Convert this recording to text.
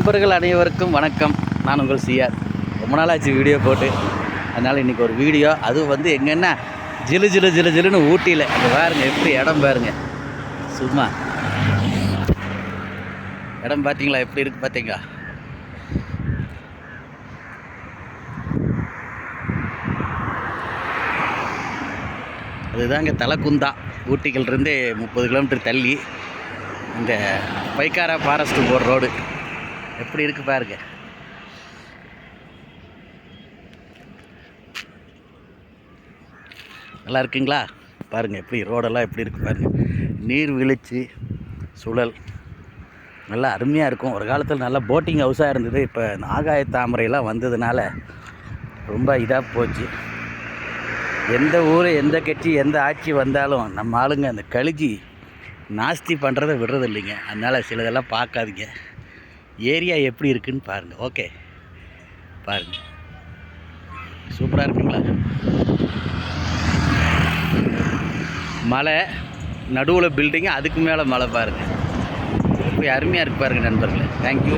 நண்பர்கள் அனைவருக்கும் வணக்கம். நான் உங்கள் சிஆர். ரொம்ப நாளாச்சு வீடியோ போட்டு, அதனால் இன்றைக்கி ஒரு வீடியோ. அது வந்து எங்கன்னா ஜிலு ஜிலு ஜிலு ஜிலுன்னு ஊட்டியில் அங்கே பாருங்கள், எப்படி இடம் பாருங்கள். சும்மா இடம் பார்த்தீங்களா, எப்படி இருக்குது பார்த்தீங்களா? அதுதாங்க தலைக்குந்தா. ஊட்டிகள்லேருந்து 30 கிலோமீட்டர் தள்ளி இந்த பைக்காரா ஃபாரஸ்ட்டு போகிற ரோடு எப்படி இருக்குது பாருங்க. நல்லா இருக்குங்களா? பாருங்கள் எப்படி ரோடெல்லாம் எப்படி இருக்குது பாருங்கள். நீர்வீழ்ச்சி சுழல் நல்லா அருமையாக இருக்கும். ஒரு காலத்தில் நல்லா போட்டிங் ஹவுஸாக இருந்தது. இப்போ இந்த ஆகாய தாமரையெல்லாம் வந்ததுனால ரொம்ப இதாக போச்சு. எந்த ஊர், எந்த கட்சி, எந்த ஆட்சி வந்தாலும் நம்ம ஆளுங்க அந்த கழிச்சி நாஸ்தி பண்ணுறதை விடுறது இல்லைங்க. அதனால் சிலதெல்லாம் பார்க்காதீங்க. ஏரியா எப்படி இருக்குதுன்னு பாருங்கள். ஓகே, பாருங்கள், சூப்பராக இருக்குங்களா? மலை நடுவில் பில்டிங்கு, அதுக்கு மேலே மலை பாருங்கள். எப்படி அருமையாக இருக்கு பாருங்கள் நண்பர்களே. தேங்க்யூ.